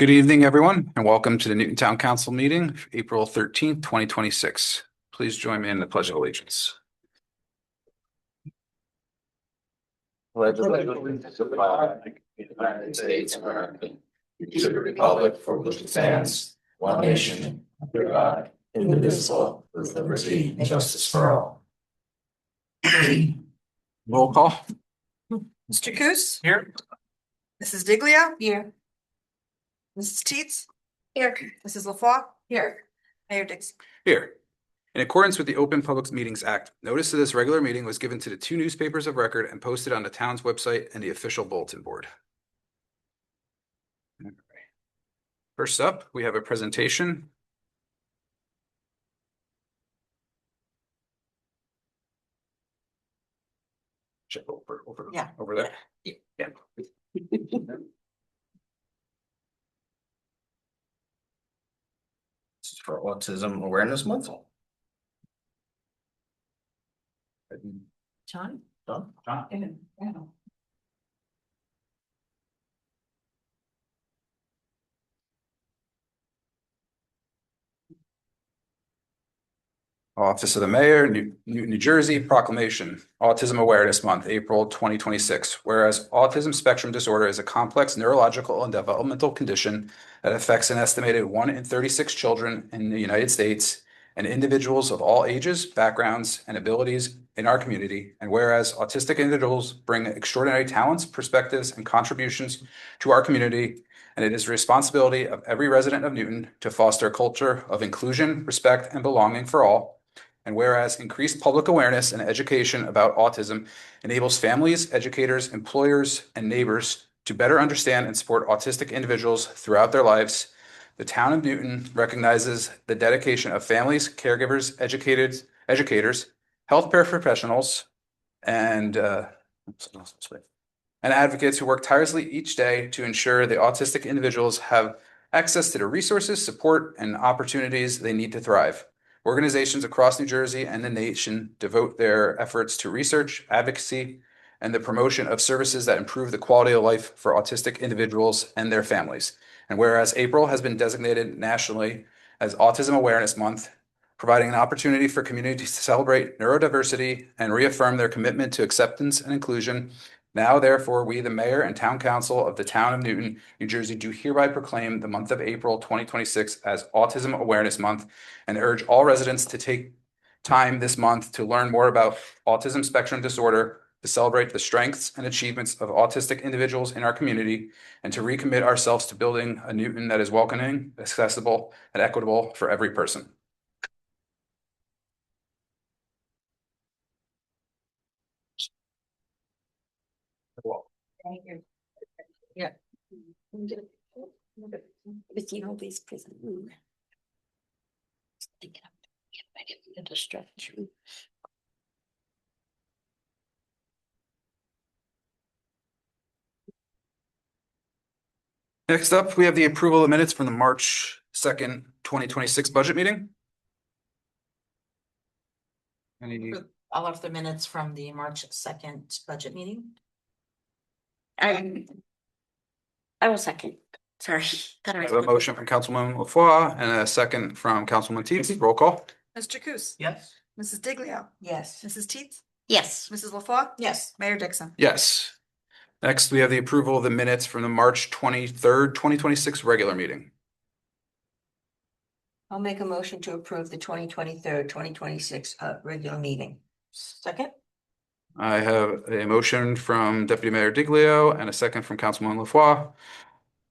Good evening, everyone, and welcome to the Newton Town Council meeting, April 13th, 2026. Please join me in the Pledge of Allegiance. Pledge allegiance to the flag of the United States of America, to the republic for which it stands, one nation, under God, indivisible, with liberty and justice for all. Roll call. Mr. Coos? Here. Mrs. Diglio? Here. Mrs. Teets? Here. Mrs. LaFois? Here. Mayor Dixon? Here. In accordance with the Open Public Meetings Act, notice of this regular meeting was given to the 2 newspapers of record and posted on the town's website and the official bulletin board. First up, we have a presentation. Check over there. Yeah. This is for Autism Awareness Month. John? Done? Office of the Mayor, Newton, New Jersey, proclamation, Autism Awareness Month, April 2026. Whereas autism spectrum disorder is a complex neurological and developmental condition that affects an estimated 1 in 36 children in the United States and individuals of all ages, backgrounds, and abilities in our community. And whereas autistic individuals bring extraordinary talents, perspectives, and contributions to our community, and it is the responsibility of every resident of Newton to foster a culture of inclusion, respect, and belonging for all. And whereas increased public awareness and education about autism enables families, educators, employers, and neighbors to better understand and support autistic individuals throughout their lives, the town of Newton recognizes the dedication of families, caregivers, educators, healthcare professionals, and advocates who work tirelessly each day to ensure the autistic individuals have access to the resources, support, and opportunities they need to thrive. Organizations across New Jersey and the nation devote their efforts to research, advocacy, and the promotion of services that improve the quality of life for autistic individuals and their families. And whereas April has been designated nationally as Autism Awareness Month, providing an opportunity for communities to celebrate neurodiversity and reaffirm their commitment to acceptance and inclusion, now, therefore, we, the Mayor and Town Council of the Town of Newton, New Jersey, do hereby proclaim the month of April 2026 as Autism Awareness Month and urge all residents to take time this month to learn more about autism spectrum disorder, to celebrate the strengths and achievements of autistic individuals in our community, and to recommit ourselves to building a Newton that is welcoming, accessible, and equitable for every person. Thank you. Yeah. With you know these prison. Next up, we have the approval of minutes from the March 2nd, 2026 budget meeting. All of the minutes from the March 2nd budget meeting. I will second. Sorry. I have a motion from Councilwoman LaFois and a second from Councilwoman Teets. Roll call. Mr. Coos? Yes. Mrs. Diglio? Yes. Mrs. Teets? Yes. Mrs. LaFois? Yes. Mayor Dixon? Yes. Next, we have the approval of the minutes from the March 23rd, 2026 regular meeting. I'll make a motion to approve the 2026 regular meeting. Second. I have a motion from Deputy Mayor Diglio and a second from Councilwoman LaFois.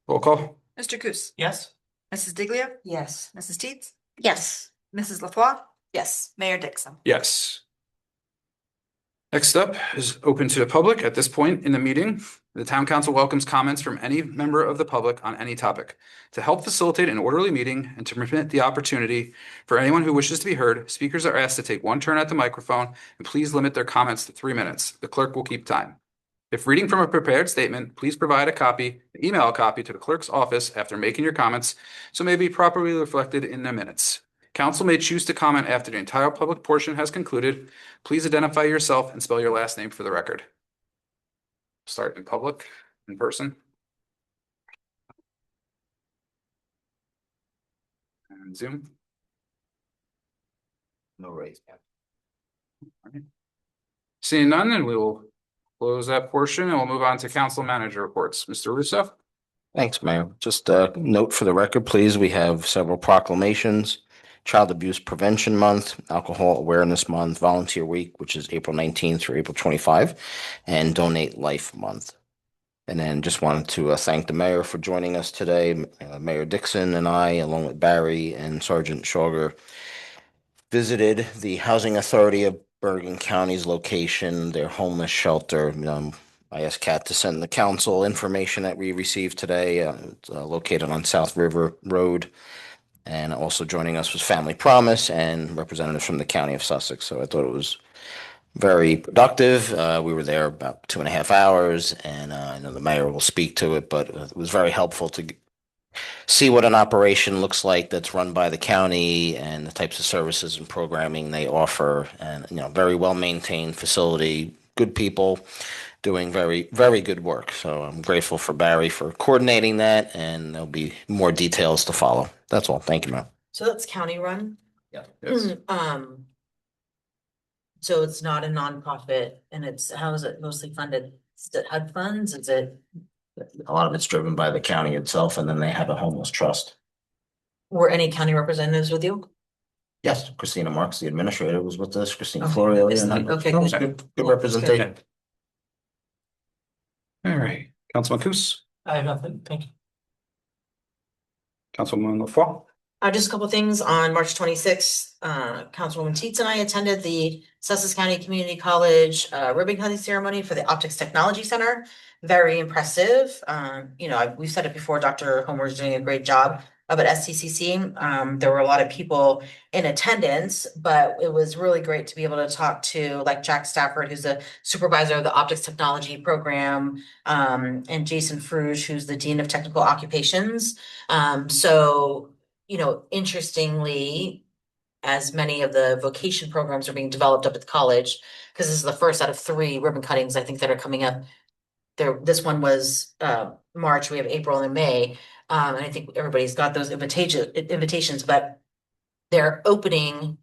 Roll call. Mr. Coos? Yes. Mrs. Diglio? Yes. Mrs. Teets? Yes. Mrs. LaFois? Yes. Mayor Dixon? Yes. Next up is open to the public. At this point in the meeting, the Town Council welcomes comments from any member of the public on any topic. To help facilitate an orderly meeting and to permit the opportunity for anyone who wishes to be heard, speakers are asked to take one turn at the microphone and please limit their comments to 3 minutes. The clerk will keep time. If reading from a prepared statement, please provide email a copy to the clerk's office after making your comments so may be properly reflected in the minutes. Council may choose to comment after the entire public portion has concluded. Please identify yourself and spell your last name for the record. Start in public, in person. on Zoom? No raise. Seeing none, then we will close that portion and we'll move on to council manager reports. Mr. Russo? Thanks, Mayor. Just a note for the record, please. We have several proclamations. Child Abuse Prevention Month, Alcohol Awareness Month, Volunteer Week, which is April 19th through April 25, and Donate Life Month. And then just wanted to thank the mayor for joining us today. Mayor Dixon and I, along with Barry and Sergeant Schauger, visited the Housing Authority of Bergen County's location, their homeless shelter. I asked Kat to send the council information that we received today. It's located on South River Road. And also joining us was Family Promise and representatives from the County of Sussex. So I thought it was very productive. We were there about 2.5 hours, and I know the mayor will speak to it, but it was very helpful to see what an operation looks like that's run by the county and the types of services and programming they offer. And, very well maintained facility, good people doing very, very good work. So I'm grateful for Barry for coordinating that, and there'll be more details to follow. That's all. Thank you, ma'am. So that's county run. Yeah. Yes. So it's not a nonprofit, and how is it mostly funded? Is it HUD funds? Is it, A lot of it's driven by the county itself, and then they have a homeless trust. were any county representatives with you? Yes, Christina Marks, the administrator, was with us. Christina Okay. Florio. Is- and okay, it was good. good representation. All right, Councilman Coos, I have nothing, thank you. Councilwoman LaFois. Just a couple things. On March 26th, Councilwoman Teets and I attended the Sussex County Community College ribbon cutting ceremony for the Optics Technology Center. Very impressive. We've said it before, Dr. Homer is doing a great job up at SCCC. There were a lot of people in attendance, but it was really great to be able to talk to like Jack Stafford, who's the supervisor of the Optics Technology Program, and Jason Fruge, who's the Dean of Technical Occupations. Interestingly, as many of the vocation programs are being developed up at the college, because this is the first out of 3 ribbon cuttings, I think, that are coming up. This one was March, we have April and May. And I think everybody's got those invitations, but they're opening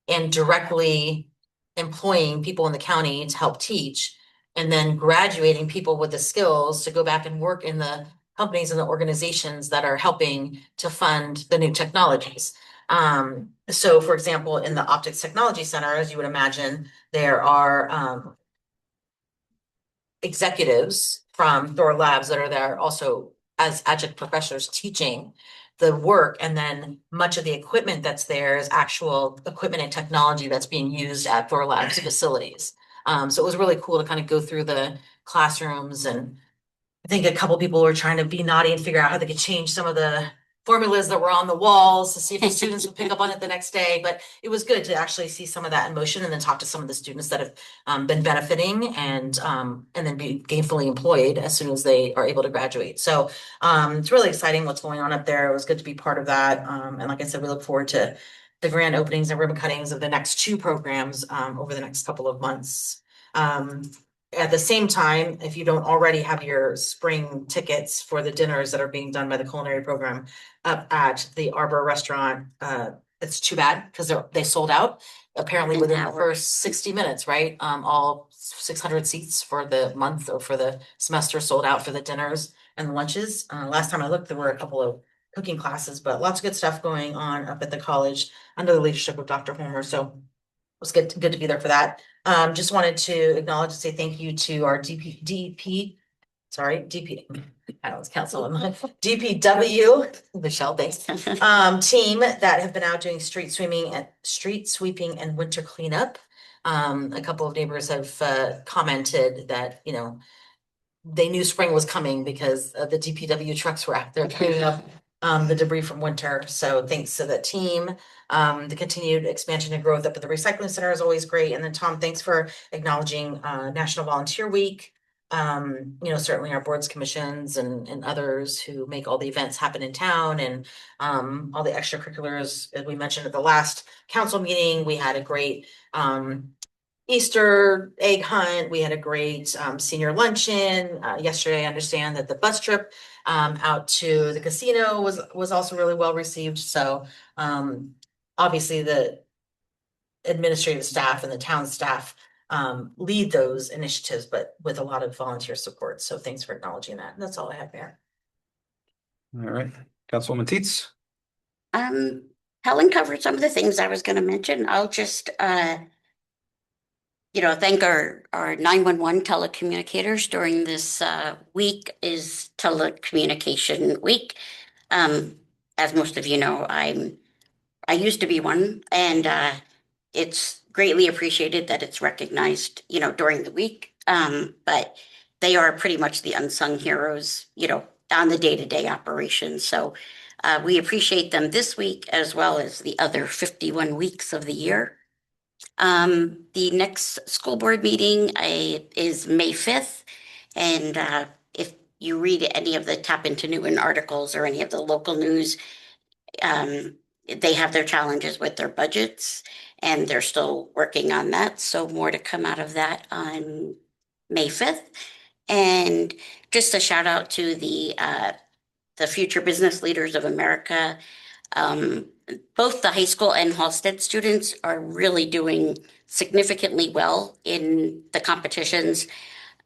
and directly employing people in the county to help teach, and then graduating people with the skills to go back and work in the companies and the organizations that are helping to fund the new technologies. So for example, in the Optics Technology Center, as you would imagine, there are executives from Thor Labs that are there also as adjunct professors teaching the work, and then much of the equipment that's there is actual equipment and technology that's being used at Thor Labs facilities. So it was really cool to kind of go through the classrooms, and I think a couple people were trying to be naughty and figure out how they could change some of the formulas that were on the walls to see if the students would pick up on it the next day. But it was good to actually see some of that in motion, and then talk to some of the students that have been benefiting, and then be gainfully employed as soon as they are able to graduate. So it's really exciting what's going on up there. It was good to be part of that. And like I said, we look forward to the grand openings and ribbon cuttings of the next 2 programs over the next couple of months. At the same time, if you don't already have your spring tickets for the dinners that are being done by the culinary program up at the Arbor Restaurant, it's too bad because they sold out apparently An within the hour. first 60 minutes, right? All 600 seats for the month or for the semester sold out for the dinners and lunches. Last time I looked, there were a couple of cooking classes, but lots of good stuff going on up at the college under the leadership of Dr. Homer. So it was good to be there for that. Just wanted to acknowledge and say thank you to our DPW, Michelle, thanks. Team that have been out doing street sweeping and winter cleanup. A couple of neighbors have commented that, they knew spring was coming because the DPW trucks were out there cleaning up the debris from winter. So thanks to the team. The continued expansion and growth up at the recycling center is always great. And then Tom, thanks for acknowledging National Volunteer Week. Certainly our boards, commissions, and others who make all the events happen in town, and all the extracurriculars. As we mentioned at the last council meeting, we had a great Easter egg hunt. We had a great senior luncheon. Yesterday, I understand that the bus trip out to the casino was also really well received. So obviously the administrative staff and the town staff lead those initiatives, but with a lot of volunteer support. So thanks for acknowledging that. That's all I have there. All right, Councilwoman Teets. Helen covered some of the things I was gonna mention. I'll just thank our 911 telecommunicators during this week is telecommunication week. As most of you know, I used to be one, and it's greatly appreciated that it's recognized, during the week. But they are pretty much the unsung heroes, on the day-to-day operations. So we appreciate them this week as well as the other 51 weeks of the year. The next school board meeting is May 5th. And if you read any of the Tap into Newton articles or any of the local news, they have their challenges with their budgets and they're still working on that. So more to come out of that on May 5th. And just a shout out to the Future Business Leaders of America. Both the high school and Halsted students are really doing significantly well in the competitions.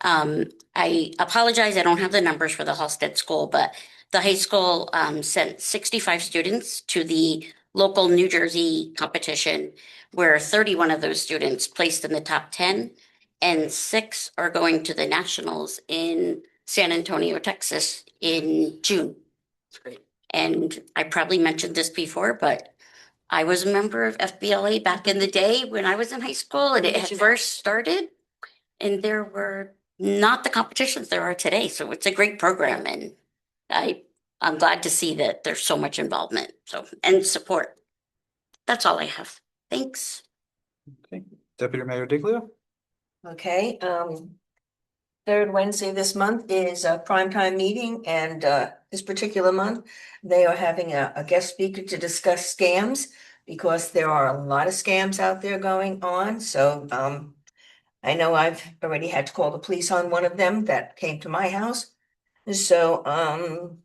I apologize, I don't have the numbers for the Halsted school, but the high school sent 65 students to the local New Jersey competition, where 31 of those students placed in the top 10, and 6 are going to the nationals in San Antonio, Texas in June. It's great. And I probably mentioned this before, but I was a member of FBLA back in the day when I was in high school and it had first started. And there were not the competitions there are today. So it's a great program. And I'm glad to see that there's so much involvement and support. That's all I have. Thanks. Okay, Deputy Mayor Diglio. Okay, third Wednesday this month is a primetime meeting, and this particular month, they are having a guest speaker to discuss scams because there are a lot of scams out there going on. So I know I've already had to call the police on one of them that came to my house. So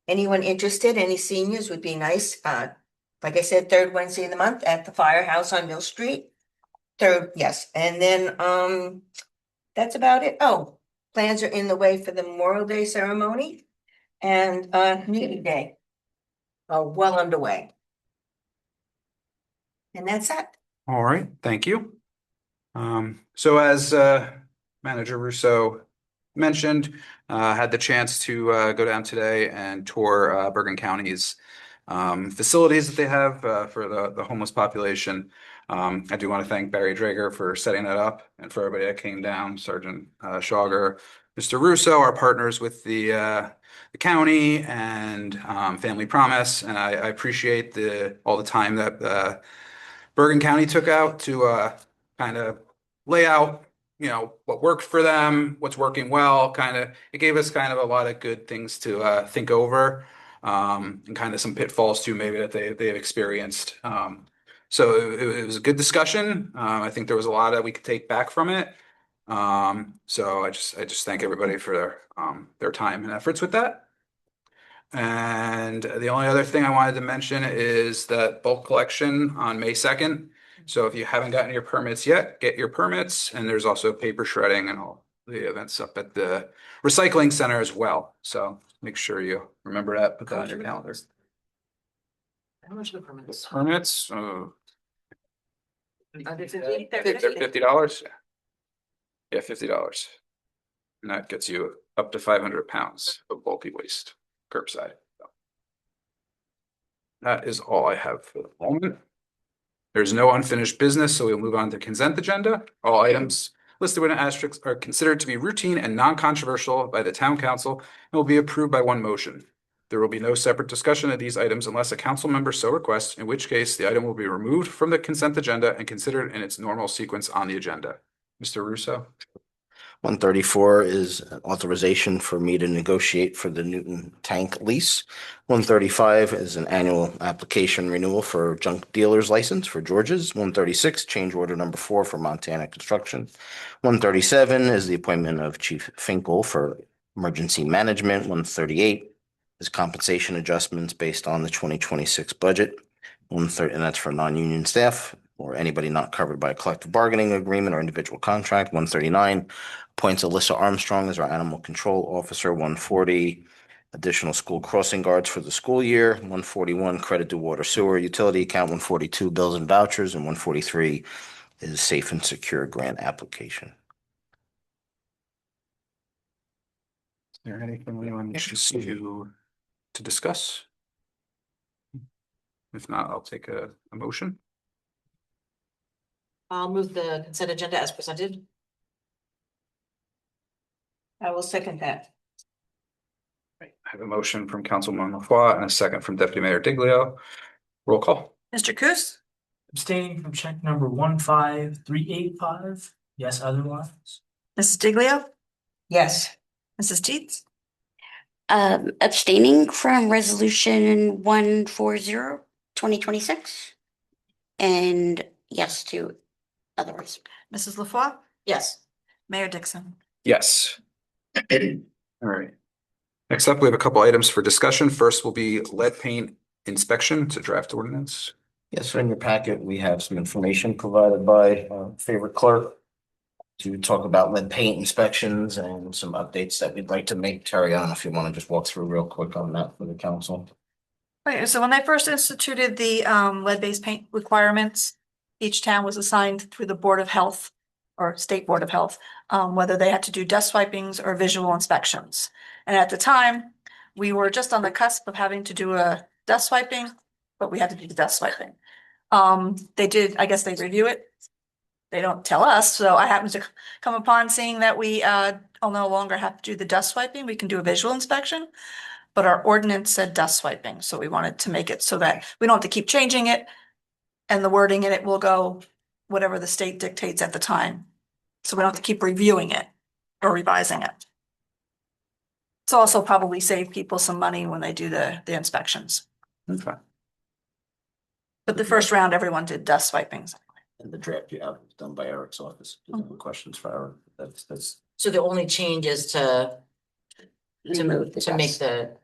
anyone interested, any seniors would be nice. Like I said, third Wednesday of the month at the Firehouse on Mill Street. Third, yes, and then that's about it. Oh, plans are in the way for the Memorial Day ceremony and Community Day are well underway. And that's it. All right, thank you. So as Manager Russo mentioned, had the chance to go down today and tour Bergen County's facilities that they have for the homeless population. I do want to thank Barry Drager for setting that up and for everybody that came down, Sergeant Schauger, Mr. Russo, our partners with the county and Family Promise. And I appreciate all the time that Bergen County took out to kind of lay out, what worked for them, what's working well. It gave us kind of a lot of good things to think over, and kind of some pitfalls too, maybe that they've experienced. So it was a good discussion. I think there was a lot that we could take back from it. So I just thank everybody for their time and efforts with that. And the only other thing I wanted to mention is that bulk collection on May 2nd. So if you haven't gotten your permits yet, get your permits. And there's also paper shredding and all the events up at the recycling center as well. So make sure you remember that, put that on your calendars. How much are the permits? Permits, Under 50? $50. Yeah, $50. And that gets you up to 500 pounds of bulky waste curbside. That is all I have for the moment. There's no unfinished business, so we'll move on to consent agenda. All items listed with an asterisk are considered to be routine and non-controversial by the town council and will be approved by one motion. There will be no separate discussion of these items unless a council member so requests, in which case the item will be removed from the consent agenda and considered in its normal sequence on the agenda. Mr. Russo? 134 is authorization for me to negotiate for the Newton tank lease. 135 is an annual application renewal for junk dealer's license for George's. 136, change order number 4 for Montana Construction. 137 is the appointment of Chief Finkel for emergency management. 138 is compensation adjustments based on the 2026 budget. 130, and that's for non-union staff or anybody not covered by a collective bargaining agreement or individual contract. 139 appoints Alyssa Armstrong as our animal control officer. 140 additional school crossing guards for the school year. 141 credit to water sewer utility account. 142 bills and vouchers, and 143 is safe and secure grant application. Is there anything anyone wishes to discuss? If not, I'll take a motion. I'll move the consent agenda as presented. I will second that. Right. I have a motion from Councilwoman Laffois and a second from Deputy Mayor Diglio. Roll call. Mr. Coos, Abstaining from check number 15385. Yes, otherwise. Mrs. Diglio, Yes. Mrs. Teets, Abstaining from resolution 140, 2026. And yes to others. Mrs. LaFois, Yes. Mayor Dixon. Yes. All right. Next up, we have a couple items for discussion. First will be lead paint inspection to draft ordinance. Yes, so in your packet, we have some information provided by favorite clerk to talk about lead paint inspections and some updates that we'd like to make. Terry, I don't know if you want to just walk through real quick on that for the council. Right, so when they first instituted the lead-based paint requirements, each town was assigned through the Board of Health or State Board of Health, whether they had to do dust swipings or visual inspections. And at the time, we were just on the cusp of having to do a dust swiping, but we had to do the dust swiping. They did, I guess they review it. They don't tell us, so I happened to come upon seeing that we will no longer have to do the dust swiping. We can do a visual inspection. But our ordinance said dust swiping, so we wanted to make it so that we don't have to keep changing it. And the wording in it will go whatever the state dictates at the time. So we don't have to keep reviewing it or revising it. It's also probably save people some money when they do the inspections. Okay. But the first round, everyone did dust swipings. And the draft you have is done by Eric's office. Do you have questions for Eric? That's. So the only change is to Remove the make dust. the,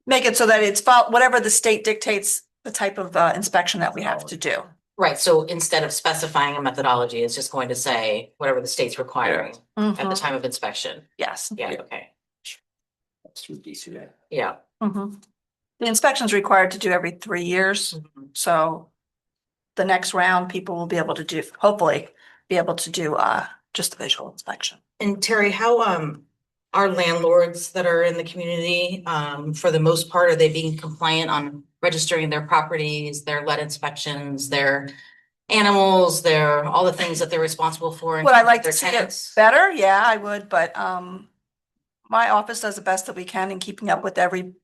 Make it so that it's whatever the state dictates, the type of inspection that we have to do. right, so instead of specifying a methodology, it's just going to say whatever the state's requiring at the Mhm. time of inspection. Yes. Yeah, Yeah. okay, That's through DCA. yeah. Mhm. The inspection's required to do every 3 years. Mhm. So the next round, people will be able to do, hopefully, be able to do just a visual inspection. And Terry, how are landlords that are in the community, for the most part, are they being compliant on registering their properties, their lead inspections, their animals, their, all the things that they're responsible for? in Would I terms of like to their see it tenants? better? Yeah, I would, but my office does the best that we can in keeping up with every,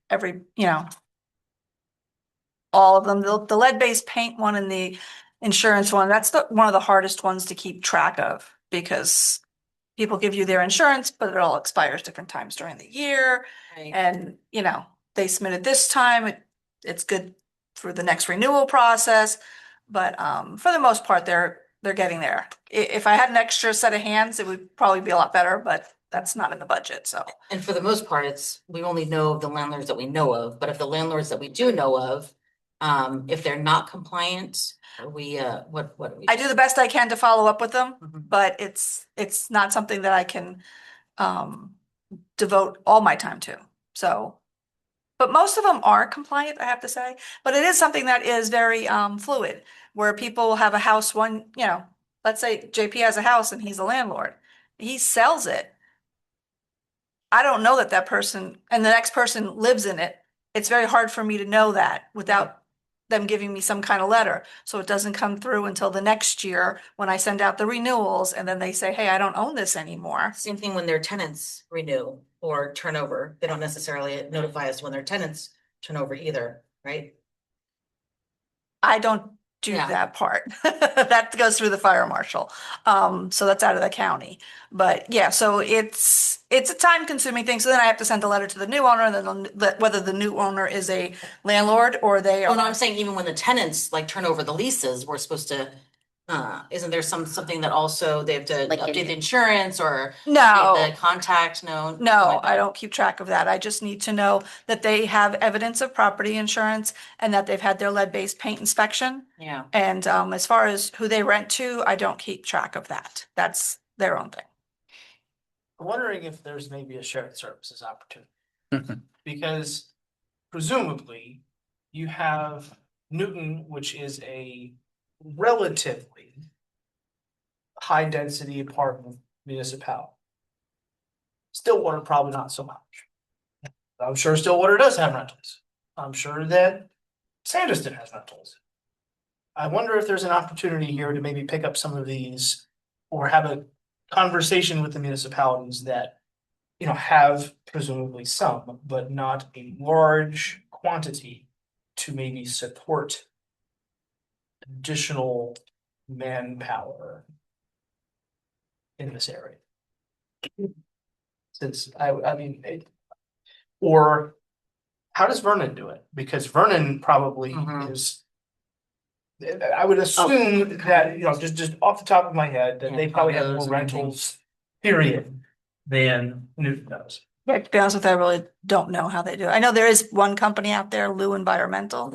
all of them. The lead-based paint one and the insurance one, that's one of the hardest ones to keep track of because people give you their insurance, but it all expires different times during the year. Right. And, they submitted this time, it's good for the next renewal process. But for the most part, they're getting there. If I had an extra set of hands, it would probably be a lot better, but that's not in the budget, so. And for the most part, we only know the landlords that we know of, but if the landlords that we do know of, if they're not compliant, we, what do we? I do the best I can to follow up with them, Mhm. but it's not something that I can devote all my time to, so. But most of them are compliant, I have to say, but it is something that is very fluid, where people have a house, let's say JP has a house and he's a landlord, he sells it. I don't know that person and the next person lives in it. It's very hard for me to know that without them giving me some kind of letter. So it doesn't come through until the next year when I send out the renewals and then they say, hey, I don't own this anymore. Same thing when their tenants renew or turn over. They don't necessarily notify us when their tenants turn over either, right? I don't do Yeah. that part. That goes through the fire marshal. So that's out of the county. But yeah, so it's a time consuming thing. So then I have to send a letter to the new owner, and then whether the new owner is a landlord or they Well, no, are. I'm saying even when the tenants like turn over the leases, we're supposed to, isn't there something that also they have to Like update in- the insurance or No. the contact? No. nothing No, like I that? don't keep track of that. I just need to know that they have evidence of property insurance and that they've had their lead-based paint inspection. Yeah. And as far as who they rent to, I don't keep track of that. That's their own thing. I'm wondering if there's maybe a shared services opportunity. Because presumably you have Newton, which is a relatively high density apartment municipality. Stillwater probably not so much. I'm sure Stillwater does have rentals. I'm sure that Sandyston has rentals. I wonder if there's an opportunity here to maybe pick up some of these or have a conversation with the municipalities that, you know, have presumably some, but not a large quantity to maybe support additional manpower in this area. Since I mean, or how does Vernon do it? Because Vernon probably Mhm. is. I would assume that, you know, just off the top of my head, that Yeah, they probably have condos more and everything. rentals, period, than Newton does. Yeah, to be honest with you, I really don't know how they do it. I know there is one company out there, Lou Environmental,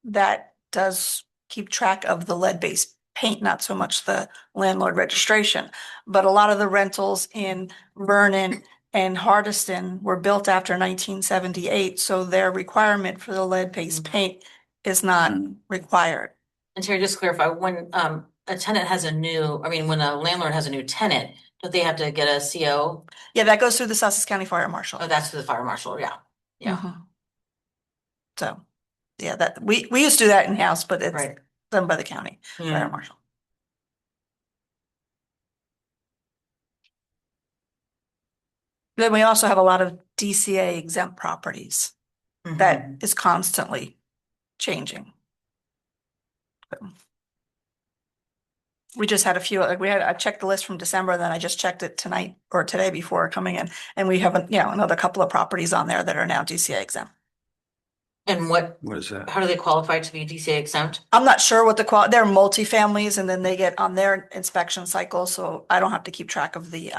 that does keep track of the lead-based paint, not so much the landlord registration. But a lot of the rentals in Vernon and Hardiston were built after 1978, so their requirement for the lead-based paint is not required. And Terry, just to clarify, when a tenant has a new, I mean, when a landlord has a new tenant, don't they have to get a CO? Yeah, that goes through the Sussex County Fire Marshal. Oh, that's to the fire marshal, yeah. Yeah, Mhm. So, yeah, that we used to do that in-house, but it's right. done by the county fire Yeah. marshal. Then we also have a lot of DCA exempt properties that Mhm. is constantly changing. We just had a few, like I checked the list from December, then I just checked it tonight or today before coming in. And we have, another couple of properties on there that are now DCA exempt. And what What is that? how do they qualify to be DCA exempt? I'm not sure what they're multifamilies and then they get on their inspection cycle, so I don't have to keep track of the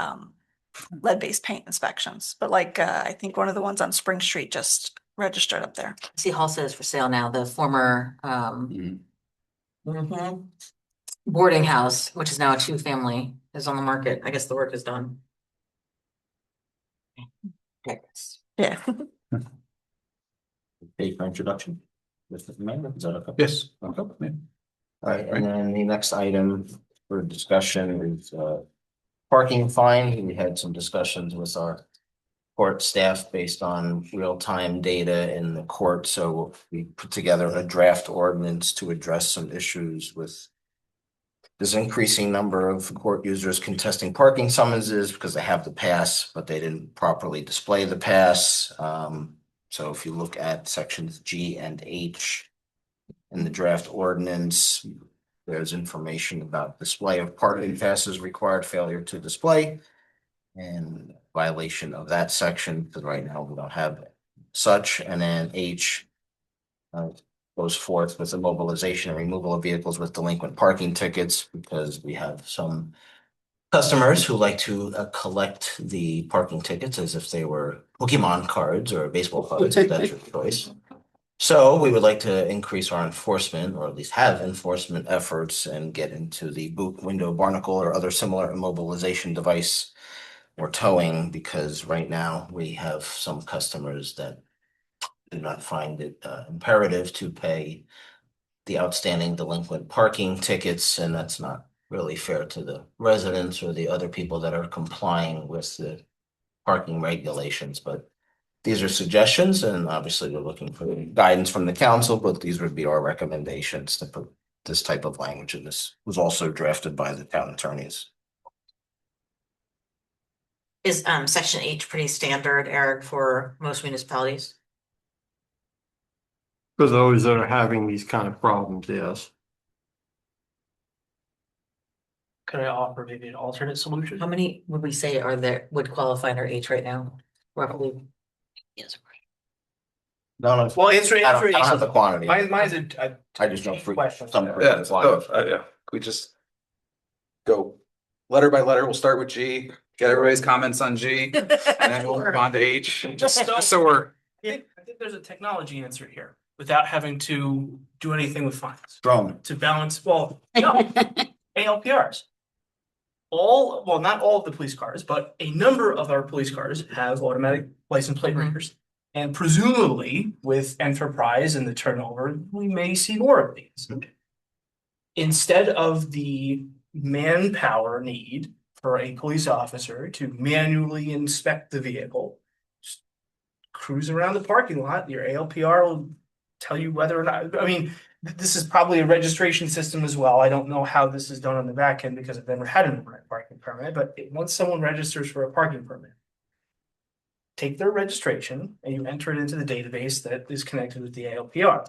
lead-based paint inspections. But like, I think one of the ones on Spring Street just registered up there. See, Hall says for sale now, the former Mhm. mhm, boarding house, which is now a two-family, is on the market. I guess the work is done. Okay. Yeah. Pay for introduction. Mr. Mayor, is that okay? Yes. Okay. Yeah. All right, and then the next item for discussion is parking fine. We had some discussions with our court staff based on real-time data in the court. So we put together a draft ordinance to address some issues with this increasing number of court users contesting parking summonses because they have the pass, but they didn't properly display the pass. So if you look at sections G and H in the draft ordinance, there's information about display of parking passes required, failure to display, and violation of that section, because right now we don't have such. And then H goes forth with the mobilization and removal of vehicles with delinquent parking tickets, because we have some customers who like to collect the parking tickets as if they were Pokemon cards or baseball cards, if that's your choice. So we would like to increase our enforcement, or at least have enforcement efforts, and get into the boot, window, barnacle, or other similar immobilization device or towing, because right now we have some customers that do not find it imperative to pay the outstanding delinquent parking tickets, and that's not really fair to the residents or the other people that are complying with the parking regulations. But these are suggestions, and obviously we're looking for guidance from the council, but these would be our recommendations to put this type of language in. This was also drafted by the town attorneys. Is section H pretty standard, Eric, for most municipalities? For those that are having these kind of problems, yes. Could I offer maybe an alternate solution? How many would we say are there, would qualify under H right now? Roughly. Yes. No, no, Well, answer, I don't have the quantity. Mine's a. I just know for Question. some. Yeah, yeah, we just go letter by letter. We'll start with G, get everybody's comments on G, and then we'll move on to H. Just So we're, I think there's a technology answer here without having to do anything with fines Drone. to balance, well, no, ALPRs. Well, not all of the police cars, but a number of our police cars have automatic license plate Mhm. readers. And presumably with Enterprise and the turnover, we may see more of these. Instead of the manpower need for a police officer to manually inspect the vehicle, just cruise around the parking lot, your ALPR will tell you whether or not, I mean, this is probably a registration system as well. I don't know how this is done on the back end because I've never had an overnight parking permit, but once someone registers for a parking permit, take their registration and you enter it into the database that is connected with the ALPR.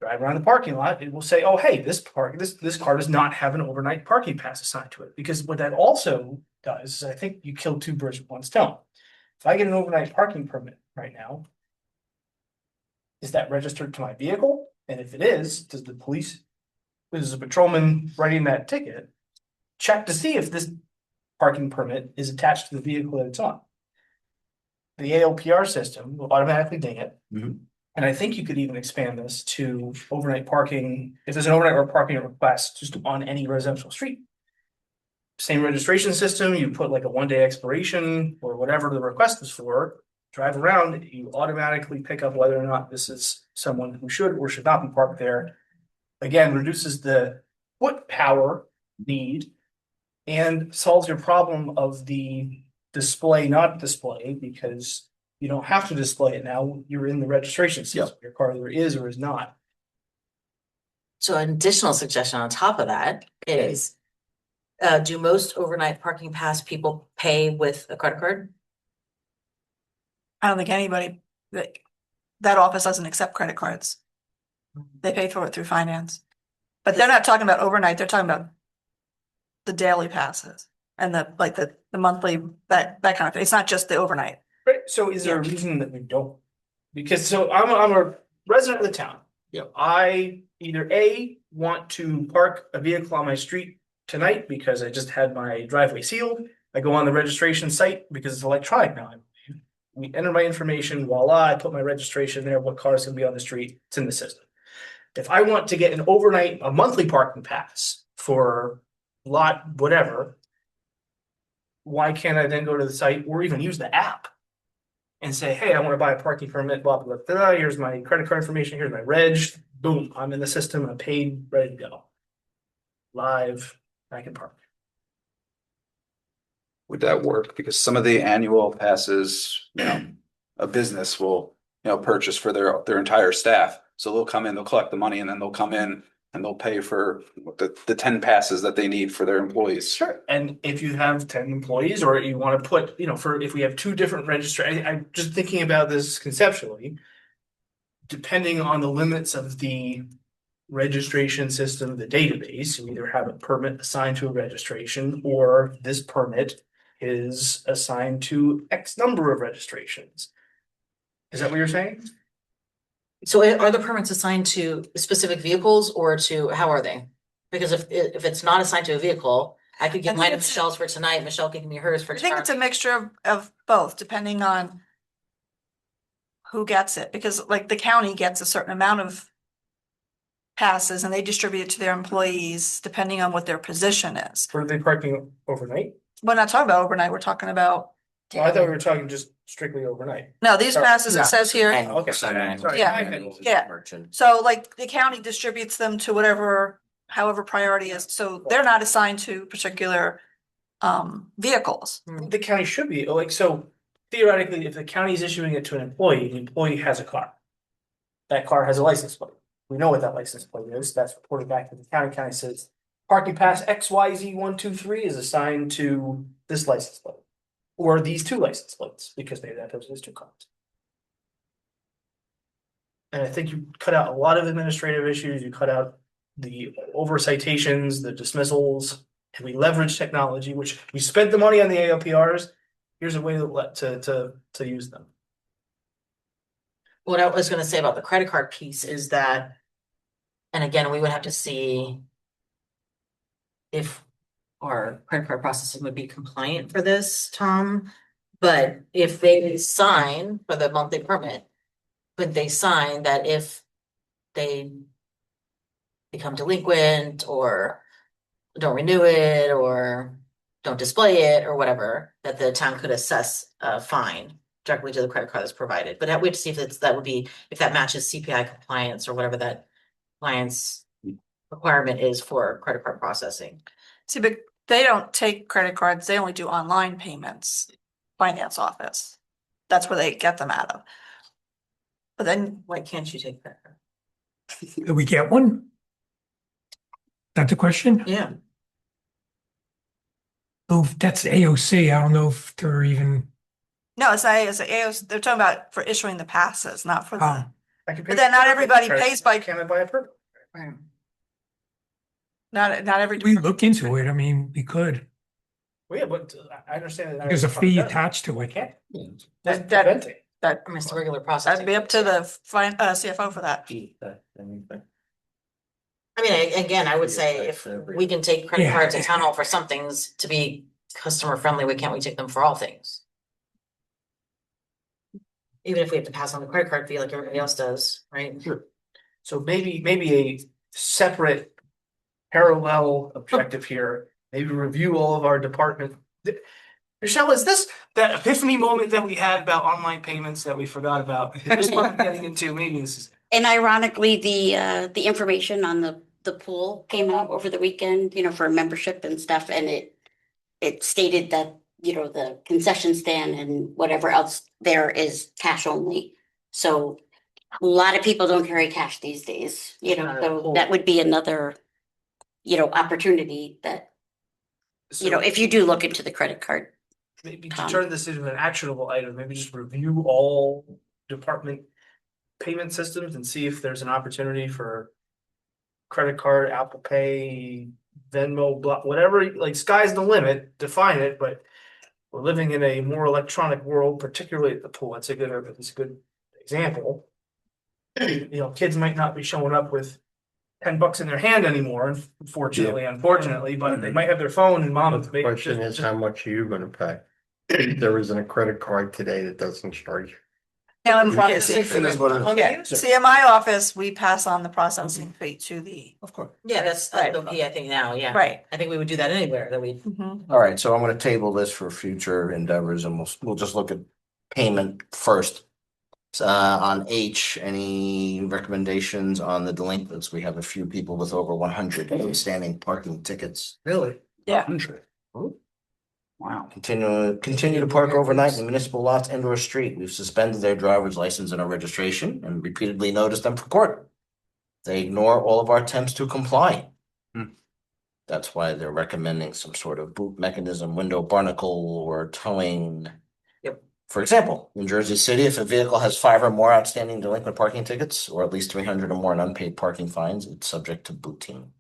Drive around the parking lot, it will say, oh, hey, this car does not have an overnight parking pass assigned to it. Because what that also does is I think you kill two birds with one stone. If I get an overnight parking permit right now, is that registered to my vehicle? And if it is, does a patrolman writing that ticket check to see if this parking permit is attached to the vehicle that it's on? The ALPR system will automatically ding it. Mhm. And I think you could even expand this to overnight parking, if there's an overnight or parking request just on any residential street. Same registration system, you put like a 1-day expiration or whatever the request is for, drive around, you automatically pick up whether or not this is someone who should or should not be parked there. Again, reduces the foot power need and solves your problem of the display, not display, because you don't have to display it now. You're in the registration system. Your car either is or is not. So an additional suggestion on top of that is, do most overnight parking pass people pay with a credit card? I don't think anybody, that office doesn't accept credit cards. They pay for it through finance. But they're not talking about overnight, they're talking about the daily passes and the monthly, that kind of thing. It's not just the overnight. Right, so is there a reason that we don't? Because I'm a resident of the town. Yep. I either A, want to park a vehicle on my street tonight because I just had my driveway sealed. I go on the registration site because it's electronic now. We enter my information, voila, I put my registration there, what cars can be on the street, it's in the system. If I want to get a monthly parking pass for lot whatever, why can't I then go to the site or even use the app and say, hey, I want to buy a parking permit, blah, blah, blah, blah, here's my credit card information, here's my reg, boom, I'm in the system, I'm paid, ready to go. Live, I can park. would that work? Because some of the annual passes, a business will, purchase for their entire staff. So they'll come in, they'll collect the money, and then they'll come in and they'll pay for the 10 passes that they need for their employees. Sure, and if you have 10 employees or you want to put, if we have two different I'm just thinking about this conceptually. Depending on the limits of the registration system, the database, you either have a permit assigned to a registration or this permit is assigned to X number of registrations. Is that what you're saying? So are the permits assigned to specific vehicles or how are they? Because if it's not assigned to a vehicle, I could I give think mine to it's- Michelle's for tonight, Michelle can give me hers for I think tomorrow. it's a mixture of both, depending on who gets it, because like the county gets a certain amount of passes and they distribute it to their employees depending on what their position is. Were they parking overnight? We're not talking about overnight, we're talking about, Well, I thought we were talking just strictly overnight. no, these passes, Yeah. it says here, Annual Okay. percent annual. Sorry. Yeah. Merchant. so like the county distributes them to however priority is, so they're not assigned to particular vehicles. The county should be, so theoretically, if the county is issuing it to an employee, the employee has a car. That car has a license plate. We know what that license plate is. That's reported back to the county. County says parking pass XYZ123 is assigned to this license plate. Or these two license plates, because they have those two cars. And I think you cut out a lot of administrative issues. You cut out the over citations, the dismissals. and we leverage technology, which we spent the money on the ALPRs. Here's a way to use them. What I was gonna say about the credit card piece is that, and again, we would have to see if our credit card processing would be compliant for this, Tom. But if they sign for the monthly permit, could they sign that if they become delinquent or don't renew it or don't display it or whatever, that the town could assess a fine directly to the credit card that's provided? But we have to see if that would be, if that matches CPI compliance or whatever that compliance requirement is for credit card processing. See, but they don't take credit cards, they only do online payments, finance office. That's where they get them out of. But then, Why can't you take that? Do we get one? That's the question? Yeah. Oh, that's AOC. I don't know if they're even, no, it's AOS, they're talking about for issuing the passes, not for the, Oh. I can pay But then not for everybody credit pays card. by- Can I buy a permit? not every. we look into it. I mean, we could. Well, yeah, but I understand that. There's a fee attached to I it. can't. That- Prevent it. That, I mean, it's the regular process. that'd be up to the CFO for that. I mean, again, I would say if we can take credit Yeah. cards at town hall for some things to be customer friendly, why can't we take them for all things? Even if we have to pass on the credit card fee like everybody else does, right? So maybe a separate parallel objective here, maybe review all of our department. Michelle, is this that epiphany moment that we had about online payments that we forgot about? This is what I'm getting into, maybe this is. And ironically, the information on the pool came out over the weekend, for membership and stuff, and it stated that, the concession stand and whatever else there is cash only. So a lot of people don't carry cash these days, so that would be another, opportunity that, if you do look into the credit card. Maybe to turn this into an actionable item, maybe just review all department payment systems and see if there's an opportunity for credit card, Apple Pay, Venmo, whatever, like sky's the limit, define it, but we're living in a more electronic world, particularly at the pool. It's a good example. Kids might not be showing up with $10 in their hand anymore, unfortunately, but they might have their phone and mom. The question is, how much are you gonna pay? There isn't a credit card today that doesn't charge. Now, in Yeah, CMI office, we pass on the processing fee to the. Of course. Yeah, that's Right. OP, I think now, yeah. Right. I think we would do that anywhere that we. Mhm. All right, so I'm gonna table this for future endeavors and we'll just look at payment first. On H, any recommendations on the delinquents? We have a few people with over 100 outstanding parking tickets. Really? Yeah. 100. Wow. Continue to park overnight in municipal lots and or street. We've suspended their driver's license and our registration and repeatedly noticed them for court. They ignore all of our attempts to comply. That's why they're recommending some sort of boot mechanism, window barnacle, or towing. Yep. For example, in Jersey City, if a vehicle has 5 or more outstanding delinquent parking tickets, or at least 300 or more in unpaid parking fines, it's subject to booting.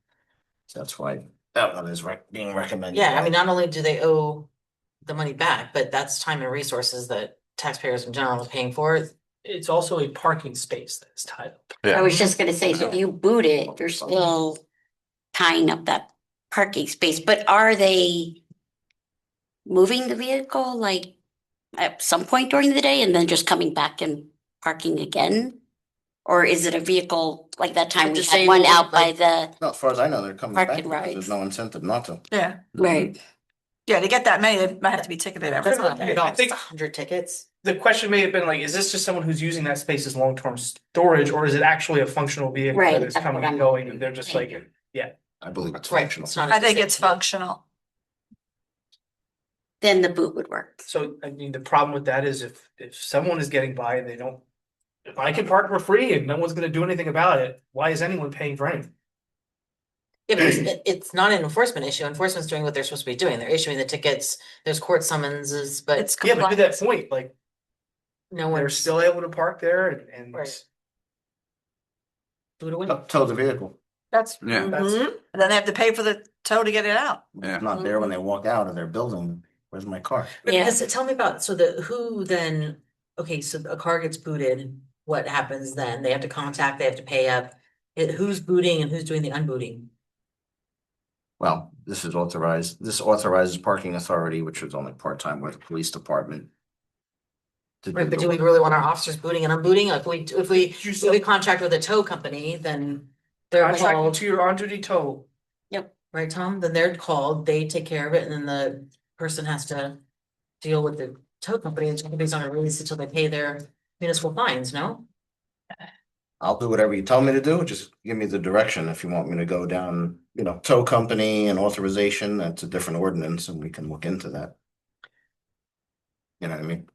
So that's why that one is being recommended. Yeah, I mean, not only do they owe the money back, but that's time and resources that taxpayers in general are paying for. It's also a parking space that's tied up. I was just gonna say, so if you boot it, you're still tying up that parking space, but are they moving the vehicle like at some point during the day and then just coming back and parking again? Or is it a vehicle like that time we had one out by the, No, as far as I know, they're coming back. Parking because rides. There's no incentive not to. Yeah, right? yeah, to get that many, they might have to be ticketed every That's not time. bad at all, I think- it's 100 tickets. The question may have been like, is this just someone who's using that space as long-term storage, or is it actually a functional vehicle Right, that is that's what coming and I'm going, and they're just like, thinking. I believe it's Right, functional. it's not. a I think it's specific- functional. Then the boot would work. so, I mean, the problem with that is if someone is getting by and they don't. If I can park for free and no one's gonna do anything about it, why is anyone paying for anything? Yeah, but it's not an enforcement issue. Enforcement's doing what they're supposed to be doing. They're issuing the tickets, there's court summonses, but It's Yeah, but to that compliance. point, like, no they're one's. still able to park there and. Right. Boot away. Tow the vehicle. That's, Yeah. That's- and then they have to pay for the tow to get it out. Yeah. It's not there when they walk out of their building. Where's my car? Yeah. Because tell me about, so who then, okay, so a car gets booted, what happens then? They have to contact, they have to pay up. Who's booting and who's doing the unbooting? Well, this authorizes parking authority, which is only part-time with the police department. to Right, but the do we work. really want our officers booting and unbooting? Like if we contract with a tow company, then they're Contract called, to your on-duty tow. right, Tom? Then they're called, they take care of it, and then the person has to deal with the tow company, and the company's not gonna release it until they pay their municipal fines, no? I'll do whatever you tell me to do. Just give me the direction if you want me to go down, tow company and authorization. That's a different ordinance and we can look into that. You know what I mean?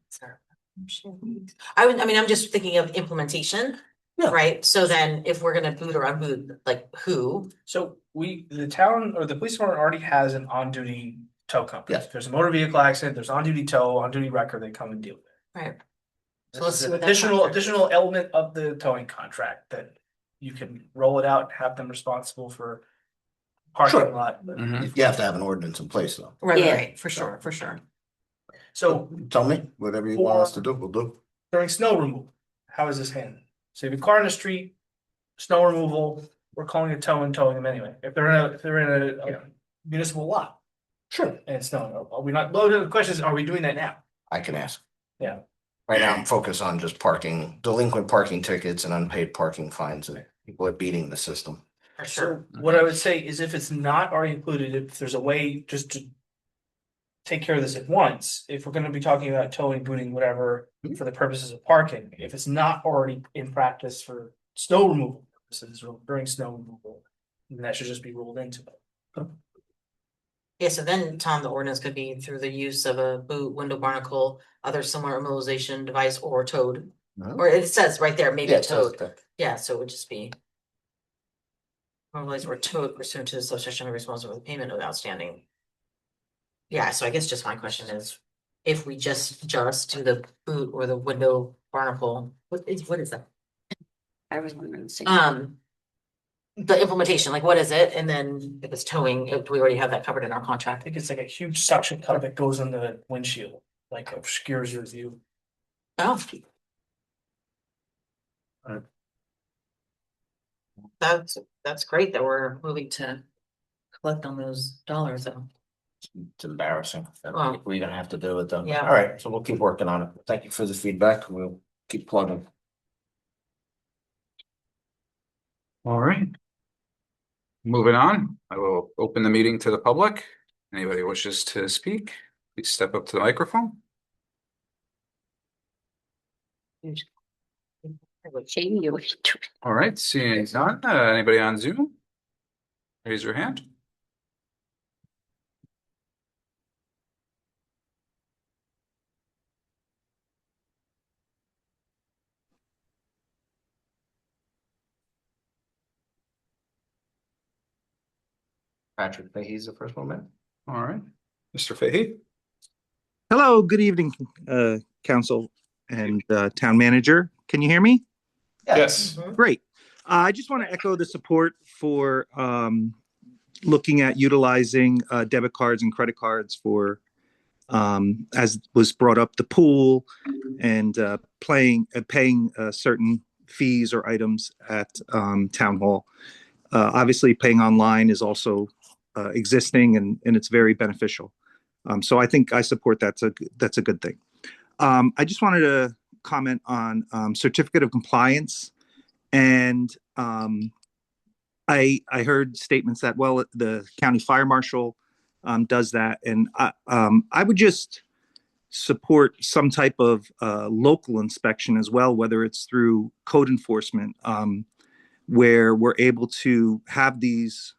I mean, I'm just thinking of implementation, Yeah. right? So then if we're gonna boot or unboot, like who? So the town or the police department already has an on-duty tow company. Yes. If there's a motor vehicle accident, there's on-duty tow, on-duty record, they come and deal with it. Right. So This let's is see an what that additional, contract is. additional element of the towing contract that you can roll it out, and have them responsible for Sure. parking lot. Mhm. You have to have an ordinance in place though. Right, Yeah. right, for sure, for sure. So Tell me, whatever you want us to do, we'll do. during snow removal, how is this handled? So you have a car in the street, snow removal, we're calling it tow and towing them anyway. If they're in a municipal lot. Sure. And it's snowing, are we not, well, the question is, are we doing that now? I can ask. Yeah. Right now, I'm focused on just delinquent parking tickets and unpaid parking fines, and people are beating the system. For sure. So what I would say is if it's not already included, if there's a way just to take care of this at once, if we're gonna be talking about towing, booting, whatever, for the purposes of parking, if it's not already in practice for snow removal purposes or during snow removal, then that should just be rolled into it. Yeah, so then, Tom, the ordinance could be through the use of a boot, window barnacle, other similar immobilization device or towed. No? Or it says right there, maybe Yeah, it says towed. that. Yeah, so it would just be. Immobilized or towed pursuant to the association responsible for the payment of outstanding. Yeah, so I guess just my question is, if we just do the boot or the window barnacle, what is that? I was wondering the same. The implementation, like what is it? And then if it's towing, do we already have that covered in our I contract? think it's like a huge suction cup that goes on the windshield, like obscures your view. Oh. That's great that we're moving to collect on those dollars though. It's embarrassing. Wow. We're gonna have to do it though. Yeah. All right, so we'll keep working on it. Thank you for the feedback. We'll keep plugging. All right. Moving on, I will open the meeting to the public. Anybody wishes to speak, please step up to the microphone. Shame you. All right, seeing none, anybody on Zoom? Raise your hand. Patrick Fahey's the first one, man. All right, Mr. Fahey. Hello, good evening, council and town manager. Can you hear me? Yes. Mhm. Great. I just want to echo the support for looking at utilizing debit cards and credit cards for, as was brought up, the pool and paying certain fees or items at town hall. Obviously, paying online is also existing and it's very beneficial. So I think I support that's a good thing. I just wanted to comment on certificate of compliance, and I heard statements that, well, the county fire marshal does that, and I would just support some type of local inspection as well, whether it's through code enforcement, where we're able to have these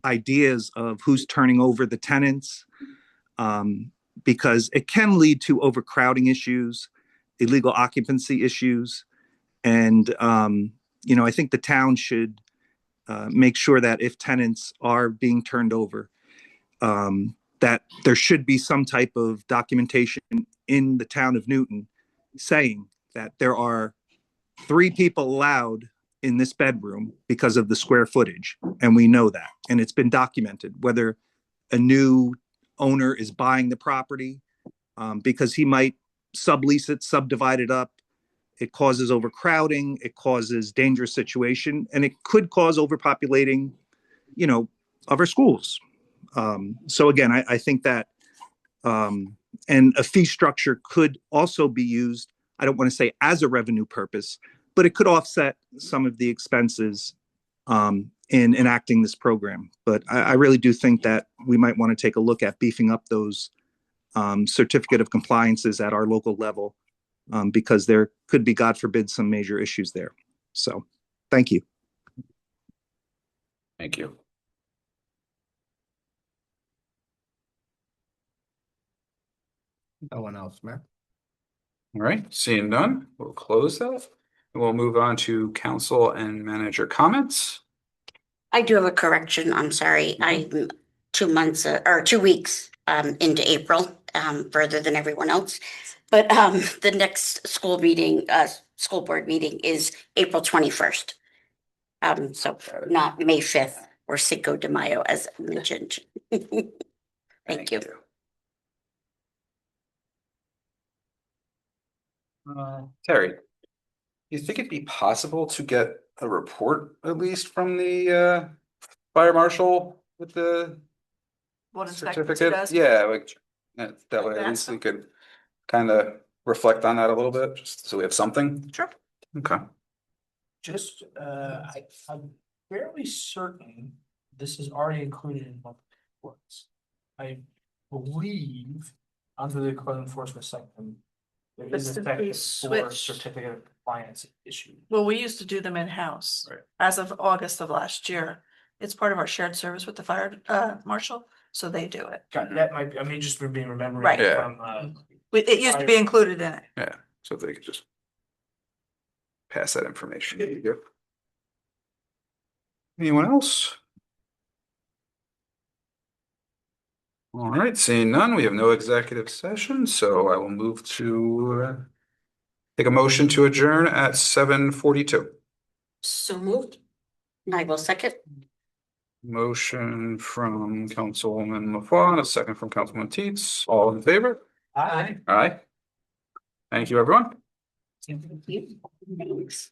ideas of who's turning over the tenants, because it can lead to overcrowding issues, illegal occupancy issues. And, I think the town should make sure that if tenants are being turned over, that there should be some type of documentation in the town of Newton saying that there are 3 people allowed in this bedroom because of the square footage. And we know that, and it's been documented, whether a new owner is buying the property, because he might sublease it, subdivide it up. It causes overcrowding, it causes dangerous situation, and it could cause overpopulating, of our schools. So again, I think that, and a fee structure could also be used, I don't want to say as a revenue purpose, but it could offset some of the expenses in enacting this program. But I really do think that we might want to take a look at beefing up those certificate of compliances at our local level, because there could be, God forbid, some major issues there. So, thank you. Thank you. No one else, Mayor. All right, seeing none, we'll close that. And we'll move on to council and manager comments. I do have a correction. I'm sorry. I'm 2 months or 2 weeks into April, further than everyone else. But the next school board meeting is April 21st. So not May 5th or Cinco de Mayo as mentioned. Thank you. Terry, do you think it'd be possible to get a report at least from the fire marshal with the What inspector certificate? does. Yeah, like that way at least we could kind of reflect on that a little bit, just so we have something. Sure. Okay. Just, I'm fairly certain this is already included in monthly reports. I believe under the code enforcement section, there But is a since section we for switched- certificate of compliance issue. Well, we used to do them in-house. Right. As of August of last year. It's part of our shared service with the fire marshal, so they do it. That might be, I mean, just being remembering Right. Yeah. from, It used to be included in it. Yeah, so if they could just pass that information. Yep. Anyone else? All right, seeing none, we have no executive session, so I will move to take a motion to adjourn at 7:42. So moved. I will second. Motion from Councilwoman LaFawn, a second from Councilman Teets. All in favor? Aye. Aye. Thank you, everyone. Thanks.